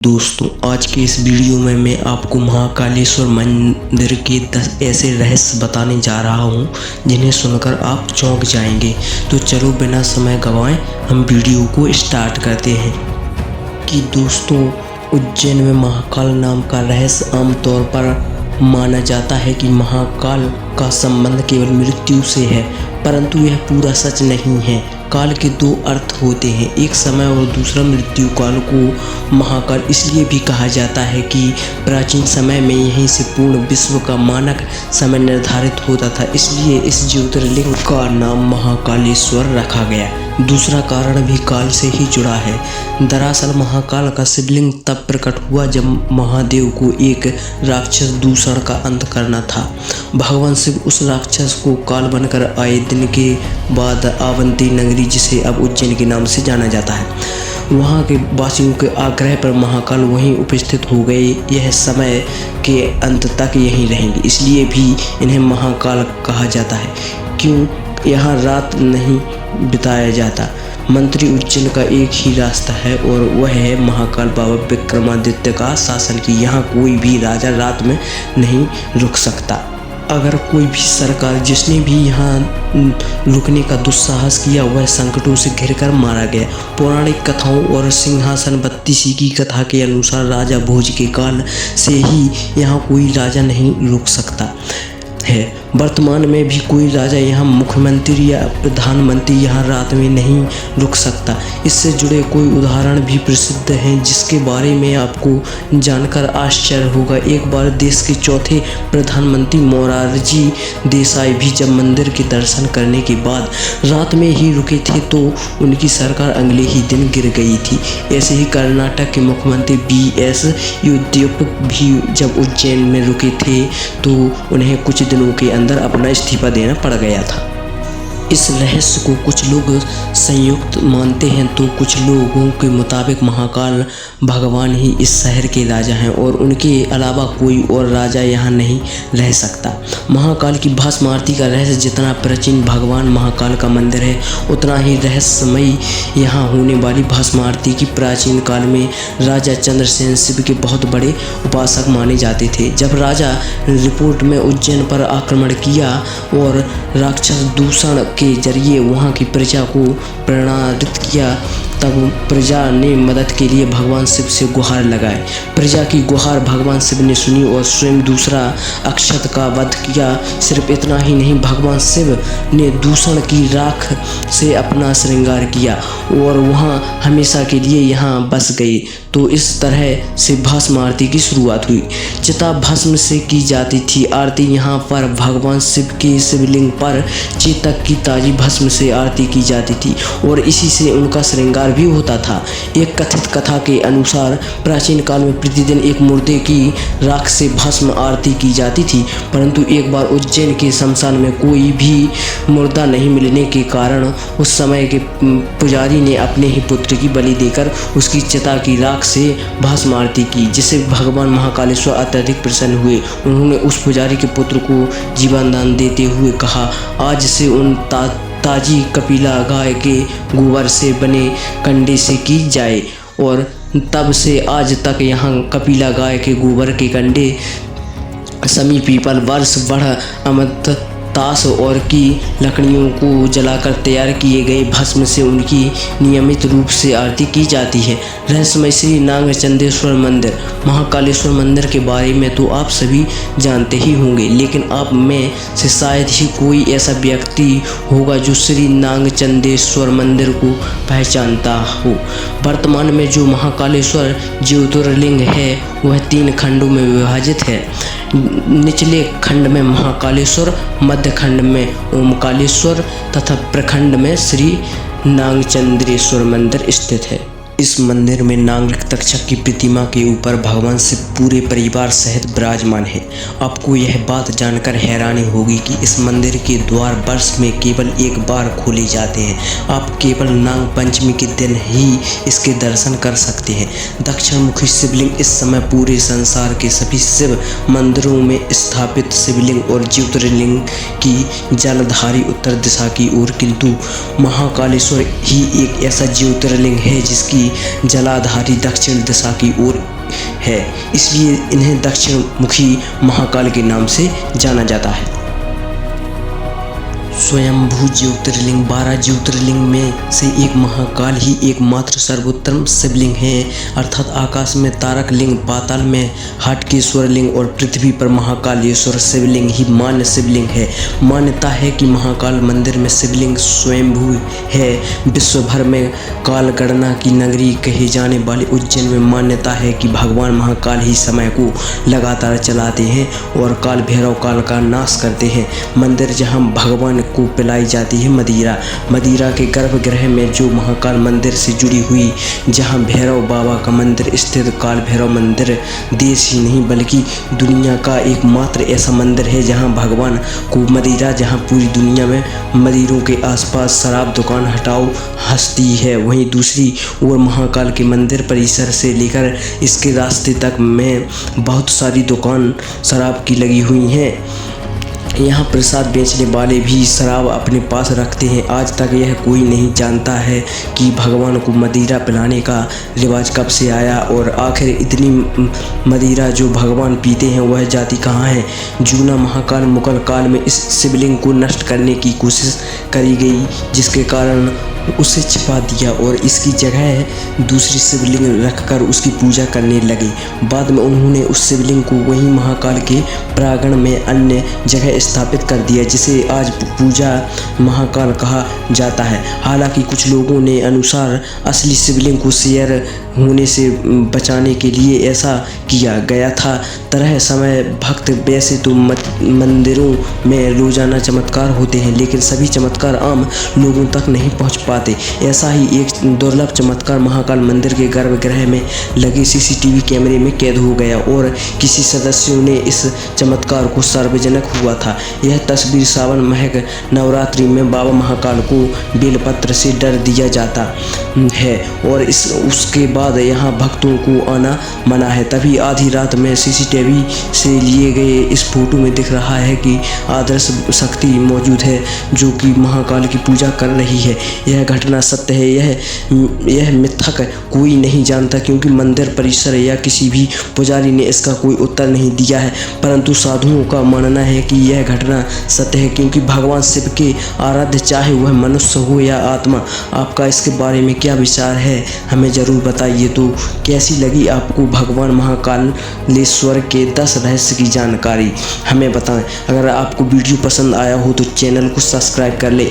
दोस्तों, आज के इस वीडियो में मैं आपको महाकालेश्वर मंदिर के 10 ऐसे रहस्य बताने जा रहा हूं जिन्हें सुनकर आप चौंक जाएंगे। तो चलो बिना समय गंवाए हम वीडियो को स्टार्ट करते हैं। कि दोस्तों, उज्जैन में महाकाल नाम का रहस्य आमतौर पर माना जाता है कि महाकाल का संबंध केवल मृत्यु से है, परंतु यह पूरा सच नहीं है। काल के दो अर्थ होते हैं, एक समय और दूसरा मृत्यु। काल को महाकाल इसलिए भी कहा जाता है कि प्राचीन समय में यहीं से पूर्ण विश्व का मानक समय निर्धारित होता था, इसलिए इस ज्योतिर्लिंग का नाम महाकालेश्वर रखा गया। दूसरा कारण भी काल से ही जुड़ा है। दरअसल महाकाल का शिवलिंग तब प्रकट हुआ जब महादेव को एक राक्षस दूषण का अंत करना था। भगवान शिव उस राक्षस को काल बनकर आए दिन के बाद अवंती नगरी, जिसे अब उज्जैन के नाम से जाना जाता है, वहाँ के वासियों के आग्रह पर महाकाल वहीं उपस्थित हो गए। यह समय के अंत तक यहीं रहेंगे, इसलिए भी इन्हें महाकाल कहा जाता है। क्यों? यहाँ रात नहीं बिताया जाता। मंत्री उज्जैन का एक ही रास्ता है और वह है महाकाल बाबा विक्रमादित्य का शासन की यहाँ कोई भी राजा रात में नहीं रुक सकता। अगर कोई भी सरकार जिसने भी यहाँ रुकने का दुस्साहस किया, वह संकटों से घिरकर मारा गया। पौराणिक कथाओं और सिंहासन बत्तीसी की कथा के अनुसार राजा भोज के काल से ही यहाँ कोई राजा नहीं रुक सकता है। वर्तमान में भी कोई राजा यहाँ मुख्यमंत्री या प्रधानमंत्री यहाँ रात में नहीं रुक सकता। इससे जुड़े कोई उदाहरण भी प्रसिद्ध हैं जिसके बारे में आपको जानकर आश्चर्य होगा। एक बार देश के चौथे प्रधानमंत्री मोरारजी देसाई भी जब मंदिर के दर्शन करने के बाद रात में ही रुके थे तो उनकी सरकार अगले ही दिन गिर गई थी। ऐसे ही कर्नाटक के मुख्यमंत्री BS येदियुरप्पा भी जब उज्जैन में रुके थे तो उन्हें कुछ दिनों के अंदर अपना इस्तीफा देना पड़ गया था। इस रहस्य को कुछ लोग संयुक्त मानते हैं तो कुछ लोगों के मुताबिक महाकाल भगवान ही इस शहर के राजा हैं और उनके अलावा कोई और राजा यहाँ नहीं रह सकता। महाकाल की भस्म आरती का रहस्य जितना प्राचीन भगवान महाकाल का मंदिर है, उतना ही रहस्यमयी यहाँ होने वाली भस्म आरती की। प्राचीन काल में राजा चंद्रसेन शिव के बहुत बड़े उपासक माने जाते थे। जब राजा रिपोर्ट में उज्जैन पर आक्रमण किया और राक्षस दूषण के जरिए वहाँ की प्रजा को प्रताड़ित किया, तब प्रजा ने मदद के लिए भगवान शिव से गुहार लगाए। प्रजा की गुहार भगवान शिव ने सुनी और स्वयं दूसरा अक्षत का वध किया। सिर्फ इतना ही नहीं, भगवान शिव ने दूषण की राख से अपना श्रृंगार किया और वहाँ हमेशा के लिए यहाँ बस गए। तो इस तरह से भस्म आरती की शुरुआत हुई। चिता भस्म से की जाती थी आरती। यहाँ पर भगवान शिव के शिवलिंग पर चेतक की ताजी भस्म से आरती की जाती थी और इसी से उनका श्रृंगार भी होता था। एक कथित कथा के अनुसार प्राचीन काल में प्रतिदिन एक मुर्दे की राख से भस्म आरती की जाती थी, परंतु एक बार उज्जैन के शमशान में कोई भी मुर्दा नहीं मिलने के कारण उस समय के पुजारी ने अपने ही पुत्र की बलि देकर उसकी चिता की राख से भस्म आरती की, जिससे भगवान महाकालेश्वर अत्यधिक प्रसन्न हुए। उन्होंने उस पुजारी के पुत्र को जीवन दान देते हुए कहा, आज से उन ताजी कपिला गाय के गोबर से बने कंडे से की जाए। और तब से आज तक यहाँ कपिला गाय के गोबर के कंडे, समी पीपल, वर्ष, बड़, अमत, ताश और की लकड़ियों को जलाकर तैयार किए गए भस्म से उनकी नियमित रूप से आरती की जाती है। रहस्यमय श्री नागचंद्रेश्वर मंदिर। महाकालेश्वर मंदिर के बारे में तो आप सभी जानते ही होंगे, लेकिन आप में से शायद ही कोई ऐसा व्यक्ति होगा जो श्री नागचंद्रेश्वर मंदिर को पहचानता हो। वर्तमान में जो महाकालेश्वर ज्योतिर्लिंग है वह 3 खंडों में विभाजित है। निचले खंड में महाकालेश्वर, मध्य खंड में ओमकालेश्वर तथा प्रखंड में श्री नागचंद्रेश्वर मंदिर स्थित है। इस मंदिर में नाग तक्षक की प्रतिमा के ऊपर भगवान शिव पूरे परिवार सहित विराजमान है। आपको यह बात जानकर हैरानी होगी कि इस मंदिर के द्वार वर्ष में केवल एक बार खोले जाते हैं। आप केवल नाग पंचमी के दिन ही इसके दर्शन कर सकते हैं। दक्षिण मुखी शिवलिंग इस समय पूरे संसार के सभी शिव मंदिरों में स्थापित शिवलिंग और ज्योतिर्लिंग की जलधारी उत्तर दिशा की ओर, किंतु महाकालेश्वर ही एक ऐसा ज्योतिर्लिंग है जिसकी की जलाधारी दक्षिण दिशा की ओर है, इसलिए इन्हें दक्षिण मुखी महाकाल के नाम से जाना जाता है। स्वयंभू ज्योतिर्लिंग 12 ज्योतिर्लिंग में से एक महाकाल ही एकमात्र सर्वोत्तम शिवलिंग है, अर्थात आकाश में तारक लिंग, पाताल में हाटकेश्वर लिंग और पृथ्वी पर महाकालेश्वर शिवलिंग ही मान्य शिवलिंग है। मान्यता है कि महाकाल मंदिर में शिवलिंग स्वयंभू है। विश्व भर में काल गणना की नगरी कहे जाने वाले उज्जैन में मान्यता है कि भगवान महाकाल ही समय को लगातार चलाते हैं और काल भैरव काल का नाश करते हैं। मंदिर जहां भगवान को पिलाई जाती है मदिरा के गर्भगृह में जो महाकाल मंदिर से जुड़ी हुई, जहां भैरव बाबा का मंदिर स्थित काल भैरव मंदिर देश ही नहीं बल्कि दुनिया का एकमात्र ऐसा मंदिर है जहां भगवान को मदिरा, जहां पूरी दुनिया में मंदिरों के आसपास शराब दुकान हटाओ हंसती है, वहीं दूसरी ओर महाकाल के मंदिर परिसर से लेकर इसके रास्ते तक में बहुत सारी दुकान शराब की लगी हुई हैं। यहाँ प्रसाद बेचने वाले भी शराब अपने पास रखते हैं। आज तक यह कोई नहीं जानता है कि भगवान को मदिरा पिलाने का रिवाज कब से आया और आखिर इतनी मदिरा जो भगवान पीते हैं वह जाति कहाँ है। जूना महाकाल मुगल काल में इस शिवलिंग को नष्ट करने की कोशिश करी गई, जिसके कारण उसे छिपा दिया और इसकी जगह दूसरी शिवलिंग रखकर उसकी पूजा करने लगे। बाद में उन्होंने उस शिवलिंग को वहीं महाकाल के प्रांगण में अन्य जगह स्थापित कर दिया, जिसे आज पूजा महाकाल कहा जाता है। हालांकि कुछ लोगों ने अनुसार असली शिवलिंग को शेयर होने से बचाने के लिए ऐसा किया गया था। तरह समय भक्त वैसे तो मंदिरों में रोजाना चमत्कार होते हैं, लेकिन सभी चमत्कार आम लोगों तक नहीं पहुंच पाते। ऐसा ही एक दुर्लभ चमत्कार महाकाल मंदिर के गर्भगृह में लगे सीसीटीवी कैमरे में कैद हो गया और किसी सदस्यों ने इस चमत्कार को सार्वजनिक हुआ था। यह तस्वीर सावन महक नवरात्रि में बाबा महाकाल को बेलपत्र से डर दिया जाता है और उसके बाद यहाँ भक्तों को आना मना है। तभी आधी रात में सीसीटीवी से लिए गए इस फोटो में दिख रहा है कि आदर्श शक्ति मौजूद है जो कि महाकाल की पूजा कर रही है। यह घटना सत्य है, यह मिथक कोई नहीं जानता, क्योंकि मंदिर परिसर या किसी भी पुजारी ने इसका कोई उत्तर नहीं दिया है। परंतु साधुओं का मानना है कि यह घटना सत्य है, क्योंकि भगवान शिव के आराध्य चाहे वह मनुष्य हो या आत्मा। आपका इसके बारे में क्या विचार है, हमें ज़रूर बताइए। तो कैसी लगी आपको भगवान महाकालेश्वर के 10 रहस्य की जानकारी, हमें बताएं। अगर आपको वीडियो पसंद आया हो तो चैनल को सब्सक्राइब कर ले।